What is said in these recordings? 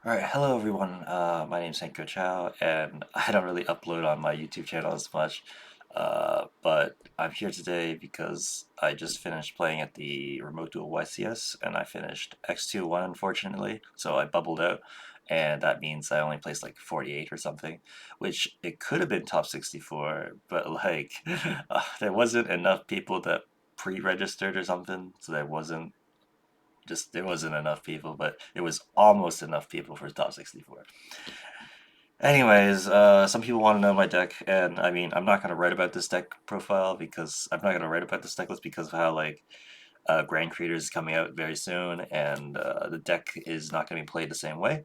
Alright, hello everyone. My name's Hanko Chow, and I don't really upload on my YouTube channel as much, but I'm here today because I just finished playing at the Remote Duel YCS, and I finished X-2-1 unfortunately, so I bubbled out, and that means I only placed like 48 or something, which it could have been top 64, but like, there wasn't enough people that pre-registered or something, so there wasn't enough people, but it was almost enough people for top 64. Anyways, some people want to know my deck, and I mean, I'm not going to write about this deck profile because I'm not going to write about this deck list because of how, like, Grand Creators is coming out very soon, and the deck is not going to be played the same way.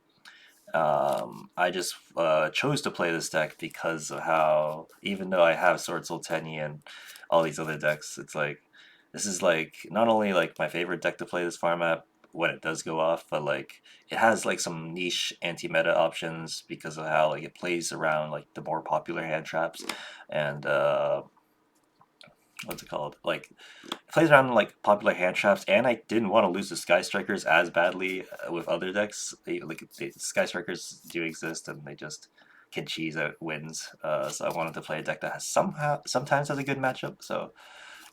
I just chose to play this deck because of how, even though I have Sword Soul Tenyi and all these other decks, it's like this is like not only like my favorite deck to play this format when it does go off, but like it has like some niche anti-meta options because of how like it plays around like the more popular hand traps and what's it called? Like it plays around like popular hand traps, and I didn't want to lose the Sky Strikers as badly with other decks. Like Sky Strikers do exist, and they just can cheese out wins. So I wanted to play a deck that has sometimes has a good matchup. So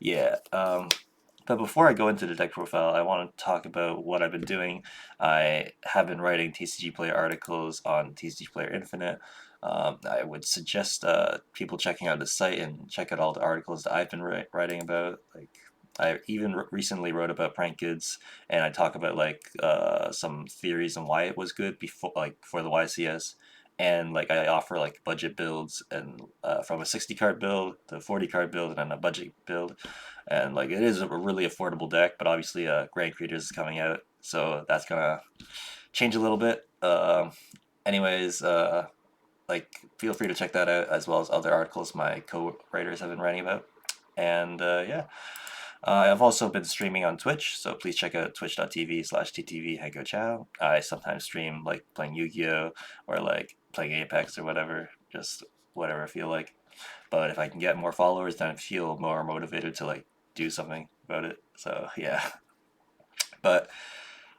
yeah. But before I go into the deck profile, I want to talk about what I've been doing. I have been writing TCG Player articles on TCG Player Infinite. I would suggest people checking out the site and check out all the articles that I've been writing about. Like I even recently wrote about prank goods, and I talk about like some theories on why it was good before, like for the YCS, and like I offer like budget builds and from a 60 card build to 40 card build and then a budget build, and like it is a really affordable deck, but obviously Grand Creators is coming out, so that's gonna change a little bit. Anyways, like feel free to check that out as well as other articles my co-writers have been writing about, and yeah. I've also been streaming on Twitch, so please check out twitch.tv/ttv Hanko Chow. I sometimes stream like playing Yu-Gi-Oh or like playing Apex or whatever, just whatever I feel like. But if I can get more followers, then I feel more motivated to like do something about it. So yeah. But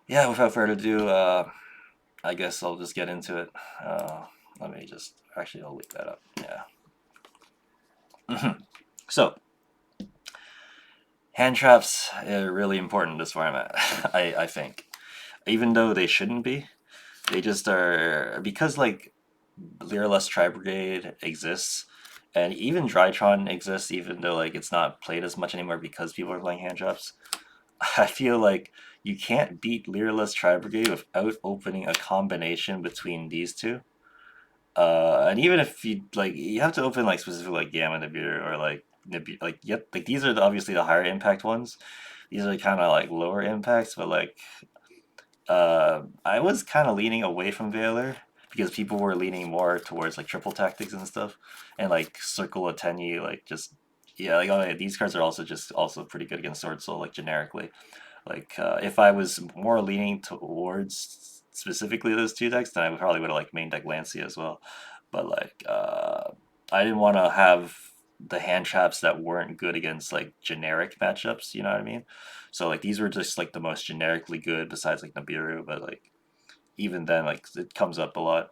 yeah, without further ado, I guess I'll just get into it. Let me just actually I'll leave that up. Yeah. So hand traps are really important in this format. I think, even though they shouldn't be, they just are because like Lyraless Tri Brigade exists, and even Drytron exists, even though like it's not played as much anymore because people are playing hand traps. I feel like you can't beat Lyraless Tri Brigade without opening a combination between these two. And even if you like, you have to open like specific like Gamma Nibiru or like like yep, like these are obviously the higher impact ones. These are kind of like lower impacts, but like I was kind of leaning away from Valor because people were leaning more towards like triple tactics and stuff, and like Circle of Tenyi, like just yeah, like oh yeah, these cards are also just also pretty good against Sword Soul, like generically. Like if I was more leaning towards specifically those two decks, then I probably would have like main deck Lancia as well. But like I didn't want to have the hand traps that weren't good against like generic matchups. You know what I mean? So like these were just like the most generically good besides like Nibiru, but like even then like it comes up a lot.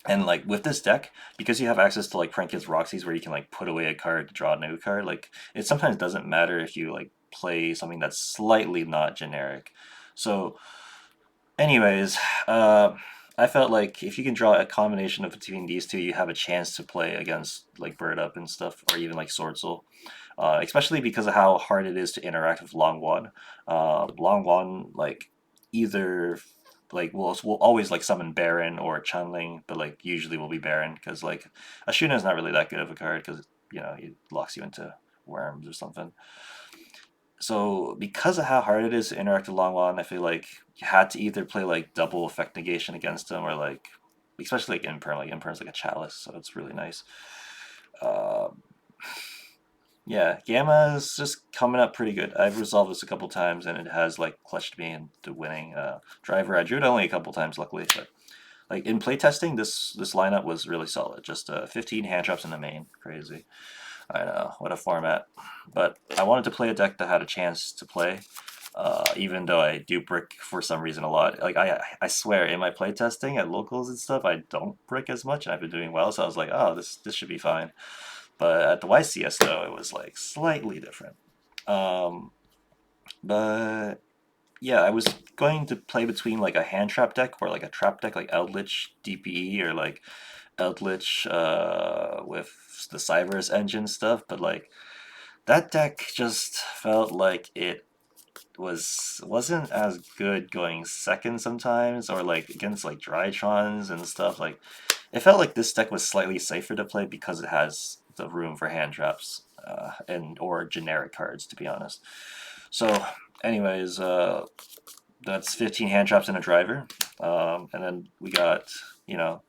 And like with this deck, because you have access to like Prankins Roxy's where you can like put away a card to draw a new card, like it sometimes doesn't matter if you like play something that's slightly not generic. So anyways, I felt like if you can draw a combination of between these two, you have a chance to play against like Bird Up and stuff, or even like Sword Soul. Especially because of how hard it is to interact with Long One. Long One, like either like we'll always like summon Baron or Chunling, but like usually will be Baron because like Ashuna is not really that good of a card because you know it locks you into worms or something. So because of how hard it is to interact with Long One, I feel like you had to either play like double effect negation against him or like especially like Imperm. Like Imperm's like a chalice, so it's really nice. Um, yeah, Gamma is just coming up pretty good. I've resolved this a couple times and it has like clutched me into winning. Driver, I drew it only a couple times luckily, but like in playtesting, this lineup was really solid. Just 15 hand traps in the main, crazy. I know, what a format. But I wanted to play a deck that had a chance to play. Even though I do brick for some reason a lot. Like I swear in my playtesting at locals and stuff, I don't brick as much. I've been doing well, so I was like, oh, this should be fine. But at the YCS though, it was like slightly different. Um, but yeah, I was going to play between like a hand trap deck or like a trap deck like Eldritch DPE or like Eldritch with the Cyberus engine stuff, but like that deck just felt like it wasn't as good going second sometimes, or like against like Drytrons and stuff. Like it felt like this deck was slightly safer to play because it has the room for hand traps and or generic cards, to be honest. So anyways, that's 15 hand traps and a driver, and then we got, you know,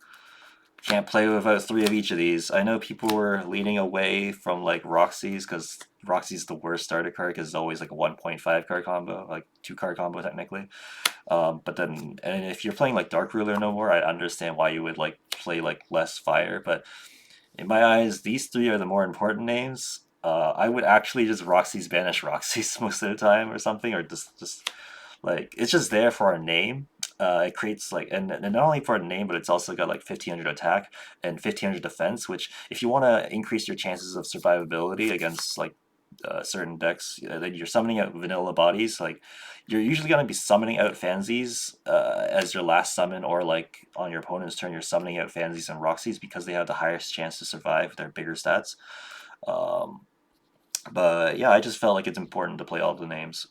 can't play without three of each of these. I know people were leaning away from like Roxy's because Roxy's the worst starter card because it's always like a 1.5 card combo, like 2 card combo technically. But then, and if you're playing like Dark Ruler no more, I understand why you would like play like less fire. But in my eyes, these three are the more important names. I would actually just Roxy's banish Roxy's most of the time or something, or just like it's just there for a name. It creates like, and not only for a name, but it's also got like 1500 attack and 1500 defense, which if you want to increase your chances of survivability against like certain decks that you're summoning out vanilla bodies, like you're usually going to be summoning out fansies as your last summon, or like on your opponent's turn, you're summoning out fansies and Roxys because they have the highest chance to survive. They're bigger stats. Um, but yeah, I just felt like it's important to play all the names,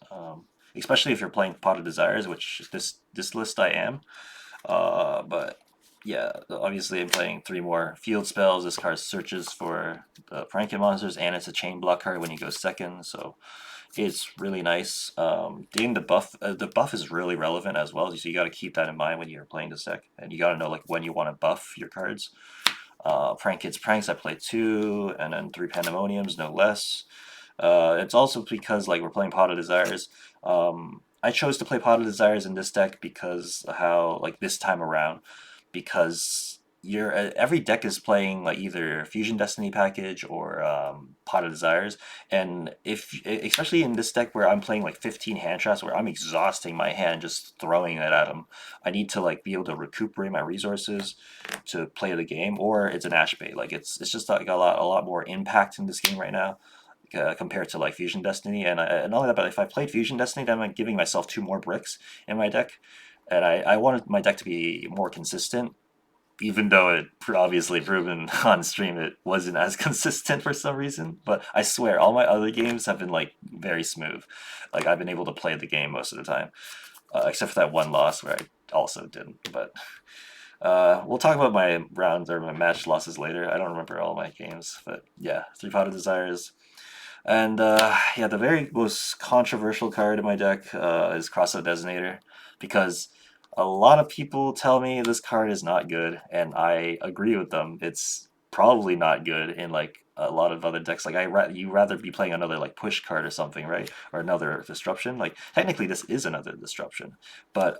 especially if you're playing Pot of Desires, which this list I am. But yeah, obviously I'm playing 3 more field spells. This card searches for the Prankin monsters, and it's a chain block card when you go second, so it's really nice. Getting the buff is really relevant as well, so you got to keep that in mind when you're playing this deck, and you got to know like when you want to buff your cards. Prank Kids Pranks, I play 2, and then 3 Pandemoniums, no less. It's also because like we're playing Pot of Desires. I chose to play Pot of Desires in this deck because how like this time around, because you're every deck is playing like either Fusion Destiny package or Pot of Desires, and if especially in this deck where I'm playing like 15 hand traps where I'm exhausting my hand just throwing it at them, I need to like be able to recuperate my resources to play the game, or it's an Ash bait. Like it's just like a lot more impact in this game right now compared to like Fusion Destiny, and not only that, but if I played Fusion Destiny, then I'm giving myself 2 more bricks in my deck, and I wanted my deck to be more consistent, even though it obviously proven on stream it wasn't as consistent for some reason. But I swear, all my other games have been like very smooth. Like I've been able to play the game most of the time, except for that one loss where I also didn't. But we'll talk about my rounds or my match losses later. I don't remember all my games, but yeah, 3 Pot of Desires. And yeah, the very most controversial card in my deck is Crossout Designator, because a lot of people tell me this card is not good, and I agree with them. It's probably not good in like a lot of other decks. Like you rather be playing another like push card or something, right? Or another disruption. Like technically this is another disruption, but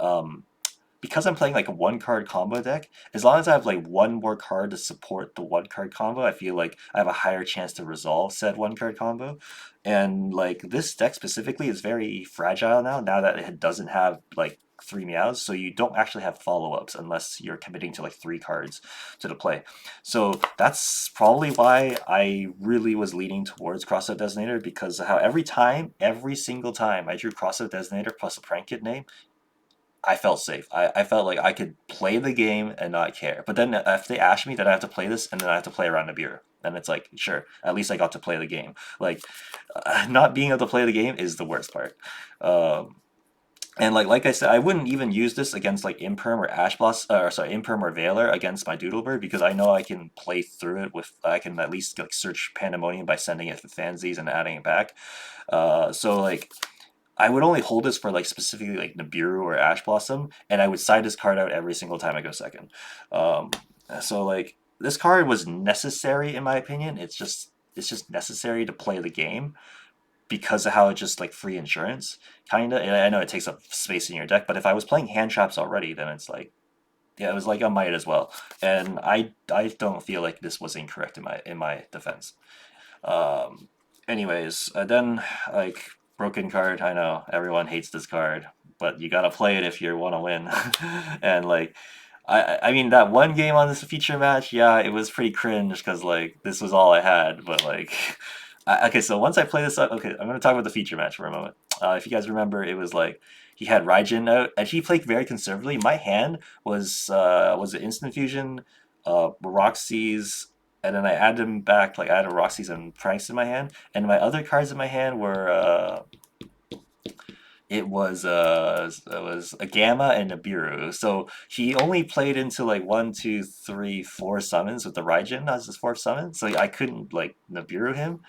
because I'm playing like a 1 card combo deck, as long as I have like 1 more card to support the 1 card combo, I feel like I have a higher chance to resolve said 1 card combo. And like this deck specifically is very fragile now that it doesn't have like 3 meows, so you don't actually have follow-ups unless you're committing to like 3 cards to the play. So that's probably why I really was leaning towards Crossout Designator, because how every single time I drew Crossout Designator plus a prank kit name, I felt safe. I felt like I could play the game and not care. But then if they ask me, that I have to play this, and then I have to play around the beer. And it's like, sure, at least I got to play the game. Like, not being able to play the game is the worst part. Um, and like I said, I wouldn't even use this against like Imperm or Ash Blossom, or sorry, Imperm or Veiler against my Doodlebird, because I know I can play through it with, I can at least like search Pandemonium by sending it to Fansies and adding it back. So like I would only hold this for like specifically like Nibiru or Ash Blossom, and I would side this card out every single time I go second. Um, so like this card was necessary in my opinion. It's just necessary to play the game because of how it just like free insurance kind of. And I know it takes up space in your deck, but if I was playing hand traps already, then it's like yeah, it was like I might as well. And I don't feel like this was incorrect in my defense. Um, anyways, then like Broken card, I know. Everyone hates this card, but you gotta play it if you want to win. And like, I mean that one game on this feature match, yeah, it was pretty cringe because like this was all I had. But like, okay, so once I play this up, okay, I'm gonna talk about the feature match for a moment. If you guys remember, it was like he had Raijin out, and he played very conservatively. My hand was an instant fusion, Roxy's, and then I added him back. Like I added Roxy's and Pranks in my hand, and my other cards in my hand were it was a Gamma and a Biru. So he only played into like one, two, three, four summons with the Raijin as his fourth summon. So I couldn't like Nibiru him.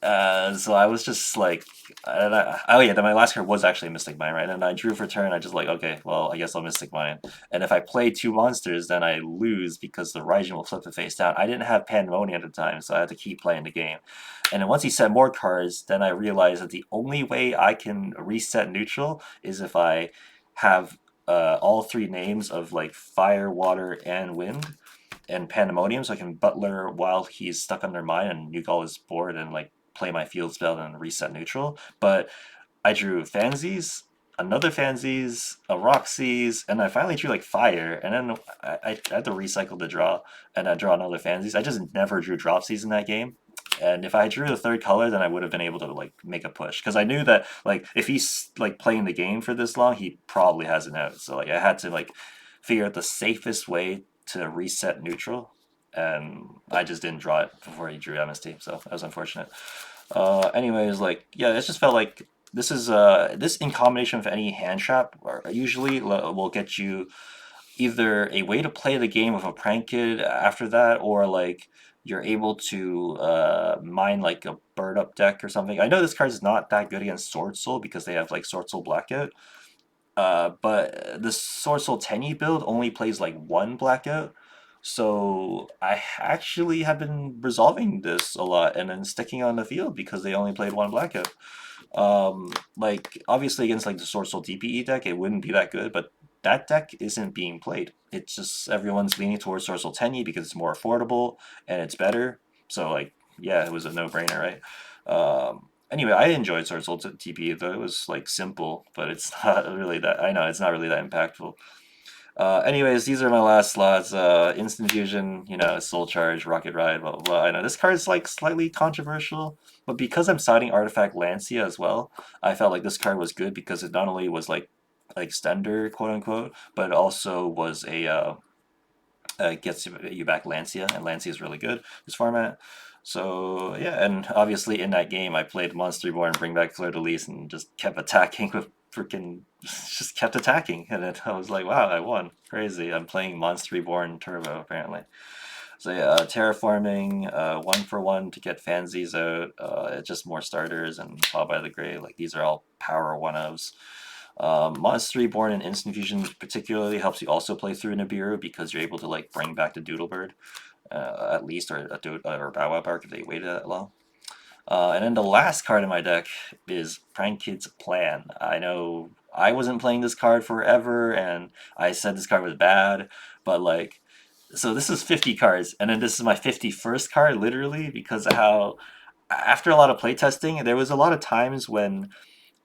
So I was just like, oh yeah, then my last card was actually Mystic Mine, right? And I drew for turn. I just like, okay, well, I guess I'll Mystic Mine. And if I play two monsters, then I lose because the Raijin will flip the face down. I didn't have Pandemonium at the time, so I had to keep playing the game. And then once he set more cards, then I realized that the only way I can reset neutral is if I have all three names of like fire, water, and wind and Pandemonium, so I can Butler while he's stuck under mine and nuke all his board and like play my field spell and reset neutral. But I drew Fansies, another Fansies, a Roxy's, and I finally drew like Fire, and then I had to recycle the draw, and I draw another Fansies. I just never drew Dropsies in that game. And if I drew the third color, then I would have been able to like make a push because I knew that like if he's like playing the game for this long, he probably has an out. So like I had to like figure out the safest way to reset neutral, and I just didn't draw it before he drew MST, so that was unfortunate. Anyways, like yeah, it just felt like this in combination with any hand trap usually will get you either a way to play the game with a prank kid after that, or like you're able to mine like a bird up deck or something. I know this card is not that good against Sword Soul because they have like Sword Soul Blackout. But the Sword Soul Tenyi build only plays like one Blackout. So I actually have been resolving this a lot and then sticking on the field because they only played one Blackout. Like obviously against like the Sword Soul DPE deck, it wouldn't be that good, but that deck isn't being played. It's just everyone's leaning towards Sword Soul Tenyi because it's more affordable and it's better. So like yeah, it was a no-brainer, right? Anyway, I enjoyed Sword Soul TP, though it was like simple, but it's not really that. I know it's not really that impactful. Anyways, these are my last slots. Instant Fusion, you know, Soul Charge, Rocket Ride, blah blah blah. I know this card is like slightly controversial, but because I'm siding Artifact Lancia as well, I felt like this card was good because it not only was like extender, quote unquote, but it also was a gets you back Lancia, and Lancia is really good this format. So yeah, and obviously in that game I played Monster Reborn, bring back Fleur de Lis, and just kept attacking with freaking, just kept attacking, and then I was like, wow, I won, crazy. I'm playing Monster Reborn Turbo apparently. So yeah, terraforming, 1 for 1 to get Fansies out, just more starters and Fall by the Grave. Like these are all power one ofs. Monster Reborn and Instant Fusion particularly helps you also play through Nibiru because you're able to like bring back the Doodlebird, at least, or or Bow Wow Bark if they waited that long. And then the last card in my deck is Prank Kid's Plan. I know I wasn't playing this card forever, and I said this card was bad, but like, so this is 50 cards, and then this is my 51st card, literally, because of how, after a lot of playtesting, there was a lot of times when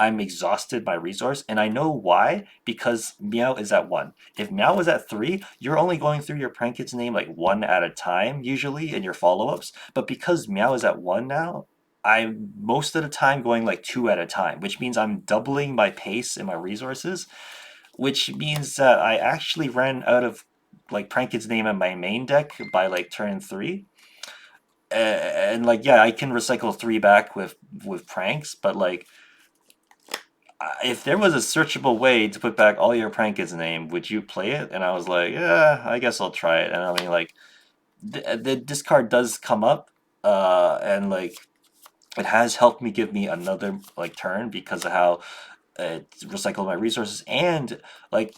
I'm exhausted by resource, and I know why, because Meow is at 1. If Meow was at 3, you're only going through your prank kid's name like 1 at a time, usually, in your follow-ups. But because Meow is at 1 now, I'm most of the time going like 2 at a time, which means I'm doubling my pace and my resources, which means that I actually ran out of like prank kid's name in my main deck by like turn 3. And like yeah, I can recycle 3 back with pranks, but like if there was a searchable way to put back all your prank kids name, would you play it? And I was like, yeah, I guess I'll try it. And I mean, like, this card does come up, and like, it has helped me give me another like turn because of how it recycled my resources, and like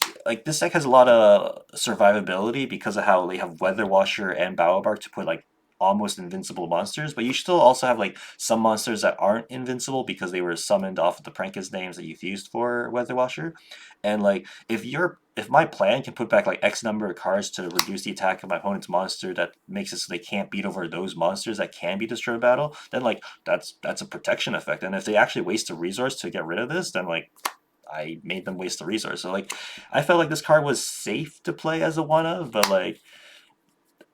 this deck has a lot of survivability because of how they have Weather Washer and Bow Bark to put like almost invincible monsters, but you still also have like some monsters that aren't invincible because they were summoned off of the Prankist names that you've used for Weather Washer. And like if my plan can put back like X number of cards to reduce the attack of my opponent's monster that makes it so they can't beat over those monsters that can be destroyed in battle, then like that's a protection effect. And if they actually waste a resource to get rid of this, then like I made them waste the resource. So like I felt like this card was safe to play as a one of, but like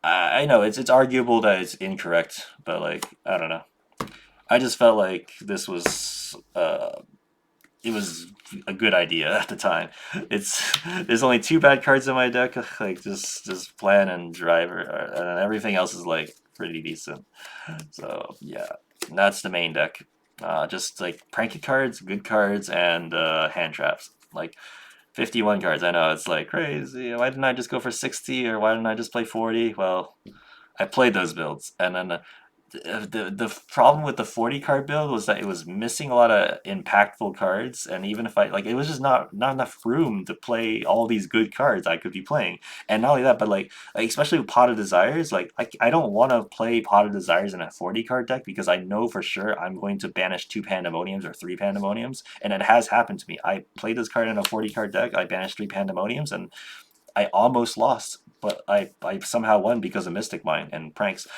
I know it's arguable that it's incorrect, but like I don't know. I just felt like this was it was a good idea at the time. It's there's only two bad cards in my deck, like just plan and driver, and everything else is like pretty decent. So yeah, that's the main deck. Just like pranky cards, good cards, and hand traps. Like 51 cards. I know it's like crazy. Why didn't I just go for 60 or why didn't I just play 40? Well, I played those builds, and then the problem with the 40 card build was that it was missing a lot of impactful cards, and even if I like, it was just not enough room to play all these good cards I could be playing. And not only that, but like especially with Pot of Desires, like I don't want to play Pot of Desires in a 40 card deck because I know for sure I'm going to banish 2 Pandemoniums or 3 Pandemoniums, and it has happened to me. I played this card in a 40 card deck, I banished 3 Pandemoniums, and I almost lost, but I somehow won because of Mystic Mine and pranks.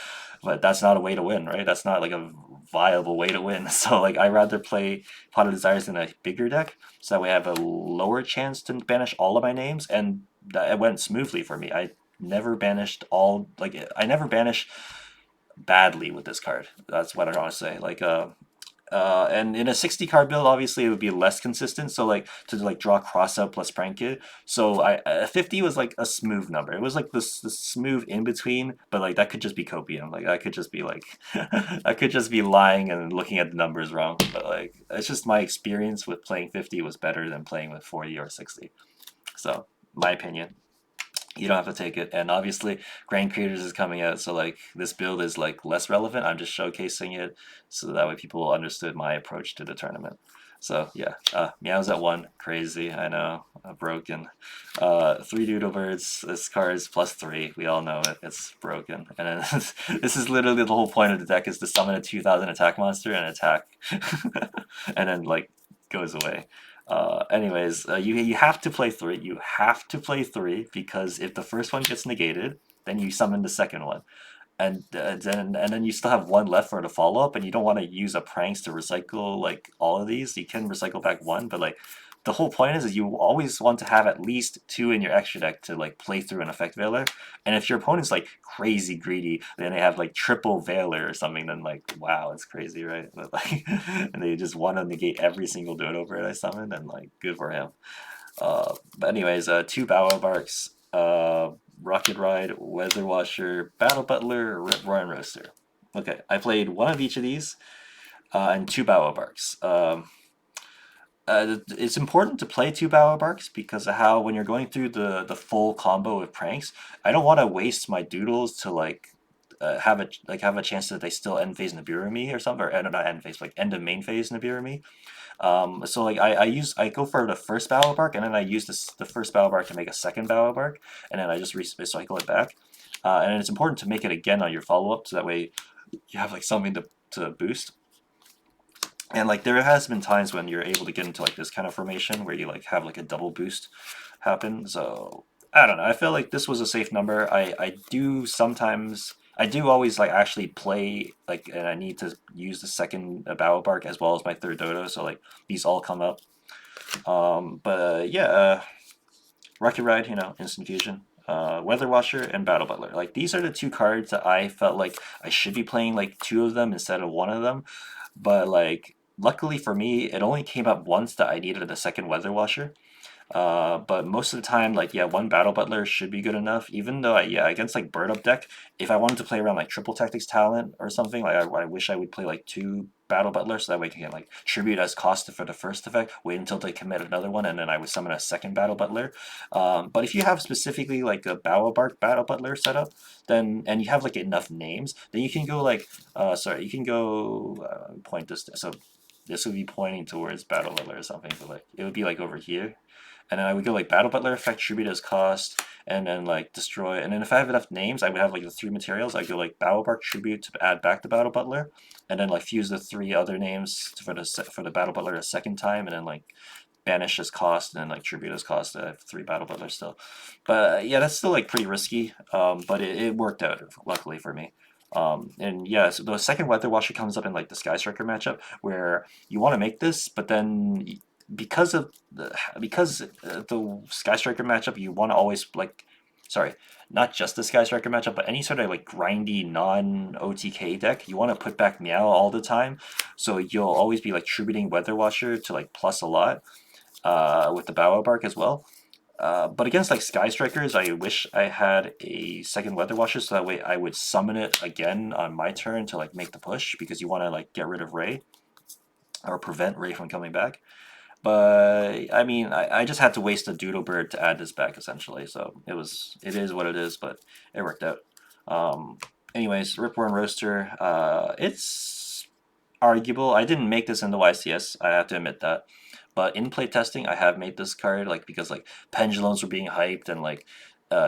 But that's not a way to win, right? That's not like a viable way to win. So like I rather play Pot of Desires in a bigger deck, so that way I have a lower chance to banish all of my names, and that it went smoothly for me. I never banished all like I never banish badly with this card. That's what I want to say. Like and in a 60 card build, obviously it would be less consistent. So like to like draw cross up plus prank it. So 50 was like a smooth number. It was like the smooth in between, but like that could just be copium. Like I could just be like I could just be lying and looking at the numbers wrong. But like it's just my experience with playing 50 was better than playing with 40 or 60. So my opinion. You don't have to take it. And obviously, Grand Creators is coming out, so like this build is like less relevant. I'm just showcasing it so that way people understood my approach to the tournament. So yeah, Meow's at 1, crazy. I know, broken. 3 Doodle Birds. This card is +3. We all know it. It's broken. And then this is literally the whole point of the deck is to summon a 2000 attack monster and attack, and then like goes away. Anyways, you have to play 3. You have to play 3 because if the first one gets negated, then you summon the second one, and then you still have one left for the follow up, and you don't want to use a pranks to recycle like all of these. You can recycle back one, but like the whole point is you always want to have at least 2 in your extra deck to like play through an effect veiler. And if your opponent's like crazy greedy, then they have like triple veiler or something, then like wow, it's crazy, right? But like and they just want to negate every single dodo bird I summon, and like good for him. But anyways, 2 Bow Barks, Rocket Ride, Weather Washer, Battle Butler, Rip Roaring Roaster. Okay, I played one of each of these, and 2 Bow Barks. It's important to play 2 Bow Barks because of how when you're going through the full combo of pranks, I don't want to waste my doodles to like have a chance that they still end phase Nibiru me or something, or not end phase, like end of main phase Nibiru me. So like I go for the first Battle Bark, and then I use the first Battle Bark to make a second Battle Bark, and then I just recycle it back. And it's important to make it again on your follow up, so that way you have like something to boost. And like there has been times when you're able to get into like this kind of formation where you like have like a double boost happen. So I don't know. I feel like this was a safe number. I do sometimes. I do always like actually play like, and I need to use the second Bow Bark as well as my third Dodo. So like these all come up. But yeah, Rocket Ride, Instant Fusion. Weather Washer and Battle Butler. Like these are the 2 cards that I felt like I should be playing like 2 of them instead of 1 of them. But like luckily for me, it only came up once that I needed a second Weather Washer. But most of the time, like, yeah, 1 Battle Butler should be good enough. Even though, against, like, Bird Up deck, if I wanted to play around, like, Triple Tactics Talent or something, like, I wish I would play, like, 2 Battle Butlers, so that way I can get, like, Tribute as cost for the first effect, wait until they commit another one, and then I would summon a second Battle Butler. But if you have specifically, like, a Bow Bark Battle Butler setup, then, and you have, like, enough names, then you can go, like, you can go, point this, so this would be pointing towards Battle Butler or something, but, like, it would be, like, over here. and then I would go like Battle Butler effect, tribute as cost, and then like destroy. And then if I have enough names, I would have like the 3 materials. I go like Battle Bark, tribute to add back the Battle Butler, and then like fuse the 3 other names for the Battle Butler a second time, and then like banish as cost and then like tribute as cost. I have 3 Battle Butlers still, but yeah, that's still like pretty risky. But it worked out luckily for me. And yeah, so the second Weather Washer comes up in like the Sky Striker matchup where you want to make this, but then because of the Sky Striker matchup, you want to always like, sorry, not just the Sky Striker matchup, but any sort of like grindy non OTK deck, you want to put back Meow all the time, so you'll always be like tributing Weather Washer to like plus a lot, with the Bow Bark as well. But against like Sky Strikers, I wish I had a second Weather Washer so that way I would summon it again on my turn to like make the push, because you want to like get rid of Ray or prevent Ray from coming back. But I mean, I just had to waste a Doodle Bird to add this back essentially, so it is what it is, but it worked out. Anyways, Ripworm Roaster, it's arguable. I didn't make this into YCS, I have to admit that. But in playtesting, I have made this card like because like pendulums were being hyped and like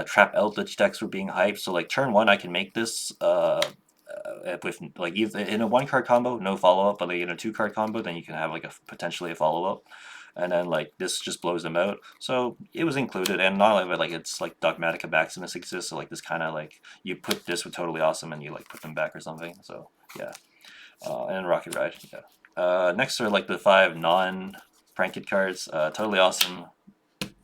trap eldritch decks were being hyped. So like turn 1, I can make this with like either in a 1-card combo, no follow up, but like in a 2-card combo, then you can have like a potentially a follow up, and then like this just blows them out. So it was included, and not only like it's like Dogmatica Maximus exists, so like this kind of like you put this with Totally Awesome and you like put them back or something. So yeah, and then Rocket Ride. Yeah. Next are like the 5 non-Pranked cards. Totally Awesome,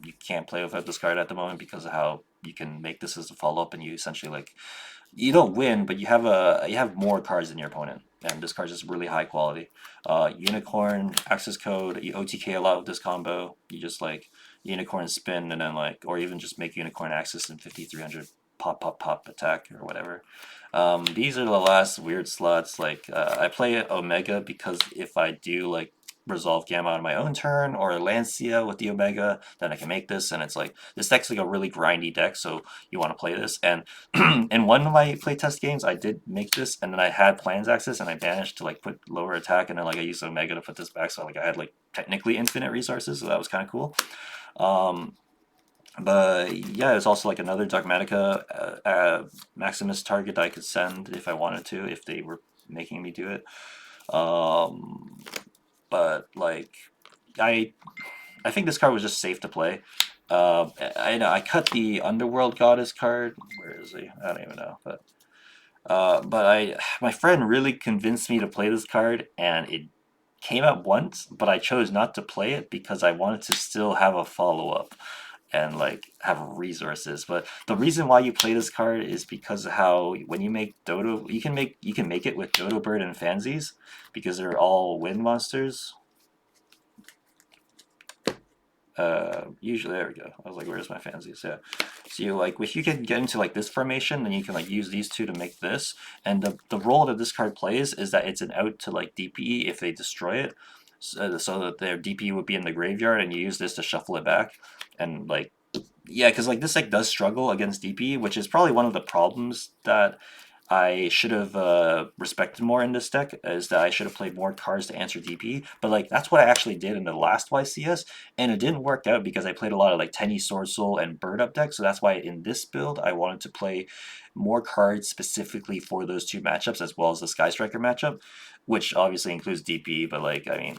you can't play without this card at the moment because of how you can make this as a follow-up, and you essentially like you don't win, but you have more cards than your opponent, and this card is really high quality. Unicorn access code, you OTK a lot with this combo. You just like Unicorn spin and then like, or even just make Unicorn access in 5300 pop pop pop attack or whatever. These are the last weird slots. Like I play Omega because if I do like resolve Gamma on my own turn or Lancia with the Omega, then I can make this, and it's like this deck's like a really grindy deck, so you want to play this. And in one of my playtest games, I did make this, and then I had plans access, and I managed to like put lower attack, and then like I used Omega to put this back, so like I had like technically infinite resources, so that was kind of cool. But yeah, it's also like another Dogmatica Maximus target that I could send if I wanted to, if they were making me do it. But like I I think this card was just safe to play. I know I cut the Underworld Goddess card. Where is he? I don't even know. But my friend really convinced me to play this card, and it came out once, but I chose not to play it because I wanted to still have a follow up and like have resources. But the reason why you play this card is because of how when you make Dodo, you can make it with Dodo Bird and Fansies because they're all wind monsters. Usually there we go. I was like, where's my Fansies? Yeah. So you like if you can get into like this formation, then you can like use these two to make this. And the role that this card plays is that it's an out to like DPE if they destroy it. So that their DPE would be in the graveyard, and you use this to shuffle it back. And like yeah, because like this deck does struggle against DP, which is probably one of the problems that I should have respected more in this deck, is that I should have played more cards to answer DP. But like that's what I actually did in the last YCS, and it didn't work out because I played a lot of like Tenny Sword Soul and Bird Up deck. So that's why in this build I wanted to play more cards specifically for those two matchups as well as the Sky Striker matchup, which obviously includes DP. But like I mean,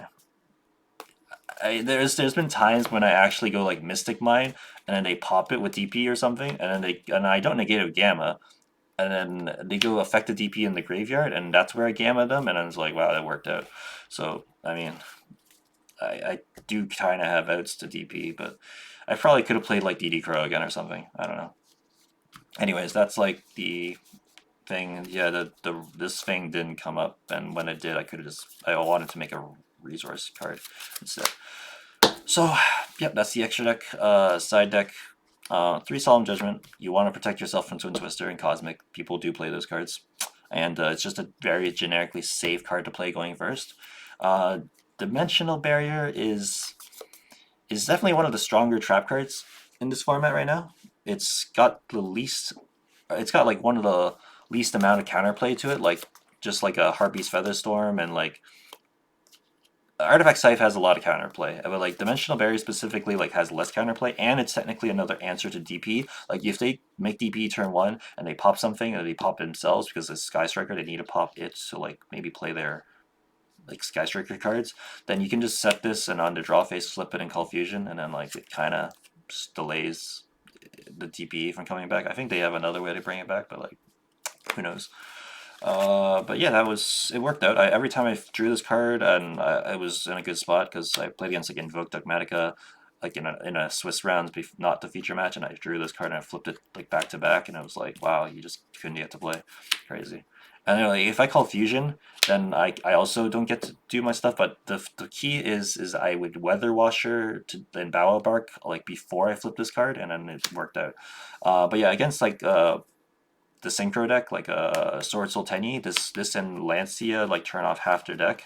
there's been times when I actually go like Mystic Mine and then they pop it with DP or something, and then I don't negate a Gamma, and then they go affect the DP in the graveyard, and that's where I Gamma them, and I was like, wow, that worked out. So I mean, I do kind of have outs to DP, but I probably could have played like DD Crow again or something. I don't know. Anyways, that's like the thing. Yeah, this thing didn't come up, and when it did, I wanted to make a resource card instead. So, yep, that's the extra deck. Side deck, 3 Solemn Judgment. You want to protect yourself from Twin Twister and Cosmic. People do play those cards. And it's just a very generically safe card to play going first. Dimensional Barrier is definitely one of the stronger trap cards in this format right now. It's got like one of the least amount of counterplay to it, like just like a Harpy's Featherstorm and like Artifact Scythe has a lot of counterplay, but like Dimensional Barrier specifically like has less counterplay, and it's technically another answer to DP. Like if they make DP turn 1 and they pop something, or they pop it themselves because it's Sky Striker, they need to pop it to like maybe play their like Sky Striker cards. Then you can just set this and on the draw phase flip it and call Fusion, and then like it kind of delays the DP from coming back. I think they have another way to bring it back, but like who knows. But yeah, it worked out. Every time I drew this card, and I was in a good spot because I played against like Invoke Dogmatica, like in a Swiss round, not the feature match, and I drew this card and I flipped it like back to back, and I was like, wow, you just couldn't get to play, crazy. And you know, like, if I call Fusion, then I also don't get to do my stuff. But the key is I would Weather Washer to then Bow Bark like before I flip this card, and then it worked out. But yeah, against like the synchro deck, like Sword Soul Tenyi, this and Lancia like turn off half their deck.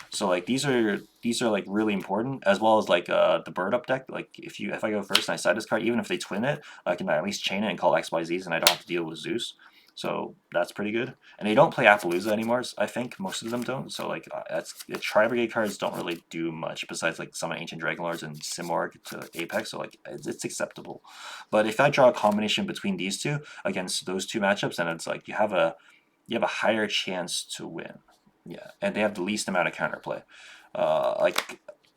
So like these are like really important, as well as like the bird up deck. Like if I go first and I side this card, even if they twin it, I can at least chain it and call XYZs, and I don't have to deal with Zeus. So that's pretty good. And they don't play Appaloosa anymore. I think most of them don't. So like the Tri Brigade cards don't really do much besides like some Ancient Dragonlords and Simorg to Apex. So like it's acceptable. But if I draw a combination between these two against those two matchups, then it's like you have a higher chance to win. Yeah, and they have the least amount of counterplay.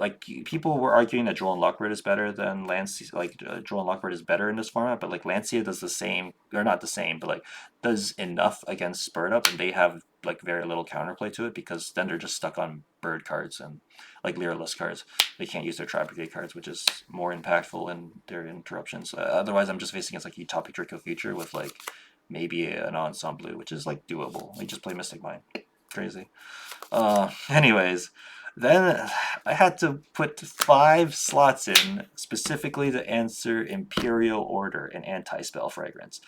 Like people were arguing that Droll and Lockbird is better than Lancia. Like Droll and Lockbird is better in this format, but like Lancia does the same, or not the same, but like does enough against Bird Up, and they have like very little counterplay to it because then they're just stuck on Bird cards and like Lyralist cards. They can't use their Tri-Brigade cards, which is more impactful in their interruptions. Otherwise, I'm just facing against like Utopic Draco Future with like maybe an Ensemble, which is like doable. They just play Mystic Mine. Crazy. Anyways, then I had to put 5 slots in specifically to answer Imperial Order and Anti-Spell Fragrance.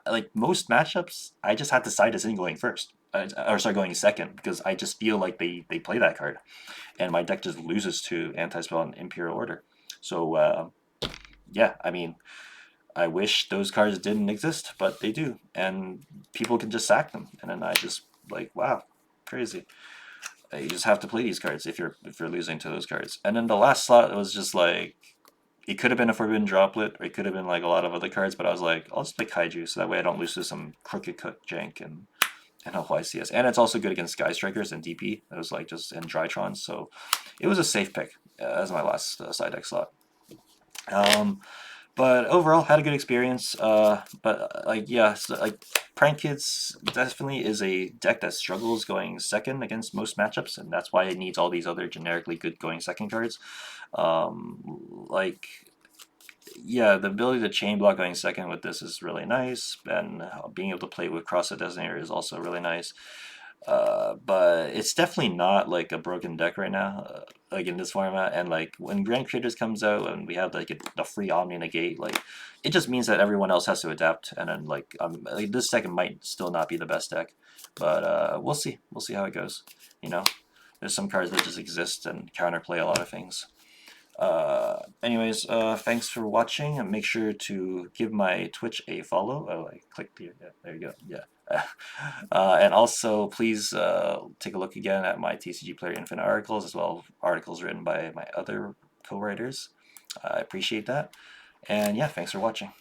Like most matchups, I just had to side us in going first. Or sorry, going second, because I just feel like they play that card. And my deck just loses to Anti-Spell and Imperial Order. So, yeah, I mean, I wish those cards didn't exist, but they do. And people can just sack them. And then I just, like, wow, crazy. You just have to play these cards if you're losing to those cards. And then the last slot was just like it could have been a Forbidden Droplet, or it could have been like a lot of other cards, but I was like, I'll just play Kaiju so that way I don't lose to some Crooked Cook jank and a YCS. And it's also good against Sky Strikers and DP. It was like just and Drytrons, so it was a safe pick as my last side deck slot. But overall, had a good experience. Like yeah, so, like Prank Kids definitely is a deck that struggles going second against most matchups, and that's why it needs all these other generically good going second cards. Like yeah, the ability to chain block going second with this is really nice, and being able to play with Cross the Designator is also really nice. But it's definitely not like a broken deck right now, like in this format. And like when Grand Creators comes out and we have like the free Omni Negate, like it just means that everyone else has to adapt. And then like this second might still not be the best deck, but we'll see. We'll see how it goes. You know, there's some cards that just exist and counterplay a lot of things. Anyways, thanks for watching, and make sure to give my Twitch a follow. Oh, I clicked here. Yeah, there you go. Yeah. And also, please take a look again at my TCG Player Infinite Articles, as well as articles written by my other co-writers. I appreciate that. And yeah, thanks for watching.